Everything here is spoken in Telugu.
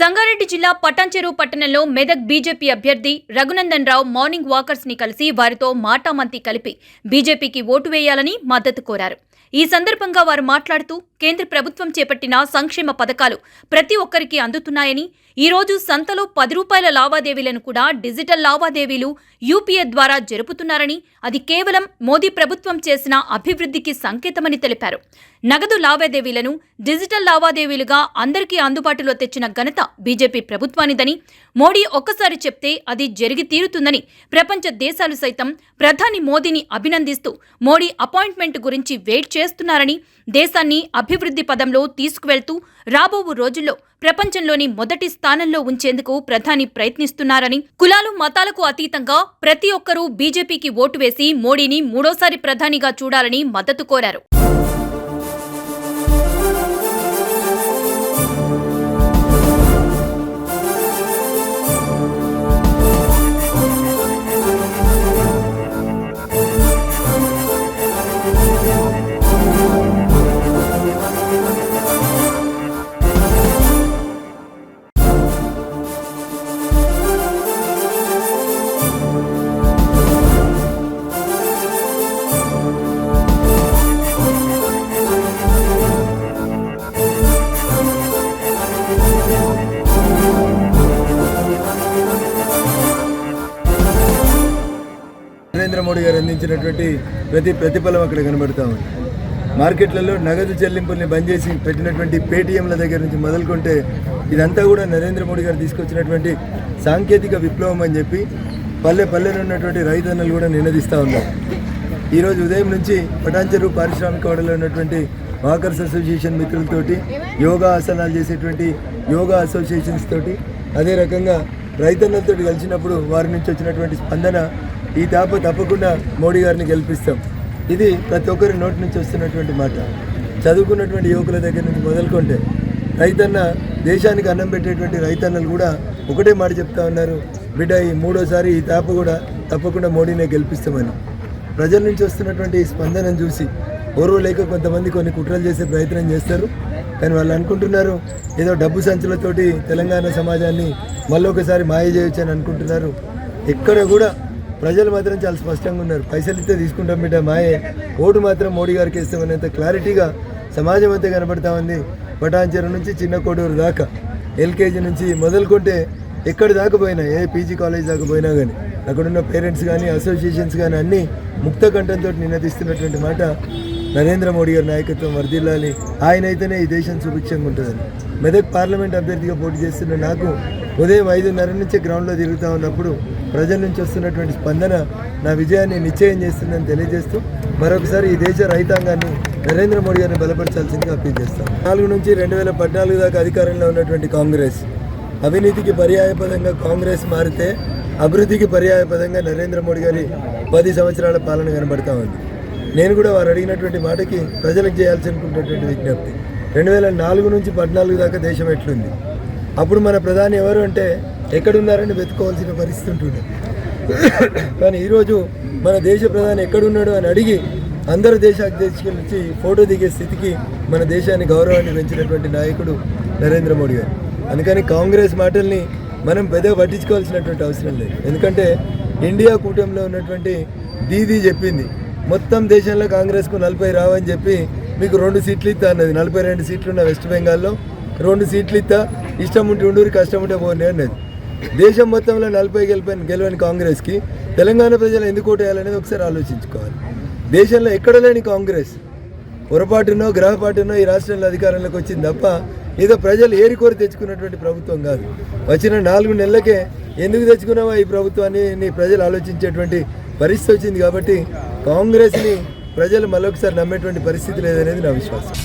సంగారెడ్డి జిల్లా పటాన్చెరు పట్టణంలో మెదక్ బీజేపీ అభ్యర్థి రఘునందన్ రావు మార్నింగ్ వాకర్స్ ని కలిసి వారితో మాటామంతి కలిపి బీజేపీకి ఓటు వేయాలని మద్దతు కోరారు. ఈ సందర్భంగా వారు మాట్లాడుతూ కేంద్ర ప్రభుత్వం చేపట్టిన సంక్షేమ పథకాలు ప్రతి ఒక్కరికి అందుతున్నాయని, ఈ రోజు సంతలో 10 రూపాయల లావాదేవీలను కూడా డిజిటల్ లావాదేవీలు యూపీఐ ద్వారా జరుపుతున్నారని, అది కేవలం మోదీ ప్రభుత్వం చేసిన అభివృద్ధికి సంకేతమని తెలిపారు. నగదు లావాదేవీలను డిజిటల్ లావాదేవీలుగా అందరికీ అందుబాటులో తెచ్చిన ఘనత బీజేపీ ప్రభుత్వానిదని, మోడీ ఒక్కసారి చెప్తే అది జరిగి తీరుతుందని ప్రపంచ దేశాలు సైతం ప్రధాని మోదీని అభినందిస్తూ మోడీ అపాయింట్మెంట్ గురించి వెయిట్ చేస్తున్నారని, దేశాన్ని అభివృద్ధి పదంలో తీసుకువెళ్తూ రాబో రోజుల్లో ప్రపంచంలోని మొదటి స్థానంలో ఉంచేందుకు ప్రధాని ప్రయత్నిస్తున్నారని, కులాలు మతాలకు అతీతంగా ప్రతి ఒక్కరూ బీజేపీకి ఓటు వేసి మోడీని మూడోసారి ప్రధానిగా చూడాలని మద్దతు కోరారు. నరేంద్ర మోడీ గారు అందించినటువంటి ప్రతి ప్రతిఫలం అక్కడ కనబడతా ఉంది. మార్కెట్లలో నగదు చెల్లింపుల్ని బంద్ చేసి పెట్టినటువంటి పేటీఎంల దగ్గర నుంచి మొదలుకుంటే ఇదంతా కూడా నరేంద్ర మోడీ గారు తీసుకొచ్చినటువంటి సాంకేతిక విప్లవం అని చెప్పి పల్లెలో ఉన్నటువంటి రైతన్నలు కూడా నినదిస్తూ ఉన్నారు. ఈరోజు ఉదయం నుంచి పటాన్చెరు పారిశ్రామిక వాడలో ఉన్నటువంటి వాకర్స్ అసోసియేషన్ మిత్రులతోటి, యోగా ఆసనాలు చేసేటువంటి యోగా అసోసియేషన్స్ తోటి, అదే రకంగా రైతన్నలతో కలిసినప్పుడు వారి నుంచి వచ్చినటువంటి స్పందన, ఈ తప్పకుండా మోడీ గారిని గెలిపిస్తాం. ఇది ప్రతి ఒక్కరి నోటి నుంచి వస్తున్నటువంటి మాట. చదువుకున్నటువంటి యువకుల దగ్గర నుంచి మొదలుకుంటే రైతన్న, దేశానికి అన్నం పెట్టేటువంటి రైతన్నలు కూడా ఒకటే మాట చెప్తా ఉన్నారు, బిడ్డ ఈ మూడోసారి ఈ కూడా తప్పకుండా మోడీనే గెలిపిస్తామని. ప్రజల నుంచి వస్తున్నటువంటి ఈ స్పందనను చూసి లేక కొంతమంది కొన్ని కుట్రలు చేసే ప్రయత్నం చేస్తారు. కానీ వాళ్ళు అనుకుంటున్నారు ఏదో డబ్బు సంచులతోటి తెలంగాణ సమాజాన్ని మళ్ళొకసారి మాయ చేయొచ్చు అని అనుకుంటున్నారు. ఎక్కడ కూడా ప్రజలు మాత్రం చాలా స్పష్టంగా ఉన్నారు. పైసలు ఇస్తే తీసుకుంటాం బిడ్డ, మాయే, ఓటు మాత్రం మోడీ గారికి ఇస్తామనేంత క్లారిటీగా సమాజం అంతా కనబడతా ఉంది. పటాన్చెరు నుంచి చిన్న కోడూరు దాకా, ఎల్కేజీ నుంచి మొదలుకుంటే ఎక్కడి దాకా పోయినా, ఏ పీజీ కాలేజ్ దాకా పోయినా కానీ అక్కడున్న పేరెంట్స్ కానీ అసోసియేషన్స్ కానీ అన్నీ ముక్త కంఠంతో నినదిస్తున్నటువంటి మాట, నరేంద్ర మోడీ గారి నాయకత్వం వర్ధిల్లాలి, ఆయన అయితేనే ఈ దేశం సుభిక్షంగా ఉంటుందని. మెదక్ పార్లమెంట్ అభ్యర్థిగా పోటీ చేస్తున్న నాకు ఉదయం 5:30 నుంచి గ్రౌండ్లో తిరుగుతూ ఉన్నప్పుడు ప్రజల నుంచి వస్తున్నటువంటి స్పందన నా విజయాన్ని నిశ్చయం చేస్తుందని తెలియజేస్తూ మరొకసారి ఈ దేశ రైతాంగాన్ని నరేంద్ర మోడీ గారిని బలపరచాల్సిందిగా అప్పీల్ చేస్తాం. 4 నుంచి 2014 దాకా అధికారంలో ఉన్నటువంటి కాంగ్రెస్, అవినీతికి పర్యాయపదంగా కాంగ్రెస్ మారితే అభివృద్ధికి పర్యాయపదంగా నరేంద్ర మోడీ గారి 10 సంవత్సరాల పాలన కనబడతా ఉంది. నేను కూడా వారు అడిగినటువంటి మాటకి ప్రజలకు చేయాల్సి అనుకున్నటువంటి విజ్ఞప్తి, 2004 నుంచి 2014 దాకా దేశం ఎట్లుంది, అప్పుడు మన ప్రధాని ఎవరు అంటే ఎక్కడున్నారని వెతుకోవాల్సిన పరిస్థితి ఉంటుంది. కానీ ఈరోజు మన దేశ ప్రధాని ఎక్కడున్నాడు అని అడిగి అందరు దేశ అధ్యక్షుల నుంచి ఫోటో దిగే స్థితికి మన దేశాన్ని గౌరవాన్ని పెంచినటువంటి నాయకుడు నరేంద్ర మోడీ గారు. అందుకని కాంగ్రెస్ మాటల్ని మనం పెద్దగా పట్టించుకోవాల్సినటువంటి అవసరం లేదు. ఎందుకంటే ఇండియా కూటమిలో ఉన్నటువంటి దీదీ చెప్పింది, మొత్తం దేశంలో కాంగ్రెస్కు 40 రావని చెప్పి మీకు 2 సీట్లు ఇస్తా అన్నది. 42 సీట్లు ఉన్న వెస్ట్ బెంగాల్లో 2 సీట్లు ఇస్తా, ఇష్టం ఉంటే ఉండూరి, కష్టం ఉంటే పోనీ అన్నది. దేశం మొత్తంలో 40 గెలవని కాంగ్రెస్కి తెలంగాణ ప్రజలు ఎందుకు ఓటేయాలనేది ఒకసారి ఆలోచించుకోవాలి. దేశంలో ఎక్కడ లేని కాంగ్రెస్ పొరపాటునో గ్రహపాటునో ఈ రాష్ట్రంలో అధికారంలోకి వచ్చింది తప్ప ఏదో ప్రజలు ఏరికోరి తెచ్చుకున్నటువంటి ప్రభుత్వం కాదు. వచ్చిన 4 నెలలకే ఎందుకు తెచ్చుకున్నావా ఈ ప్రభుత్వాన్ని నీ ప్రజలు ఆలోచించేటువంటి పరిస్థితి వచ్చింది. కాబట్టి కాంగ్రెస్ని ప్రజలు మరొకసారి నమ్మేటువంటి పరిస్థితి లేదనేది నా విశ్వాసం.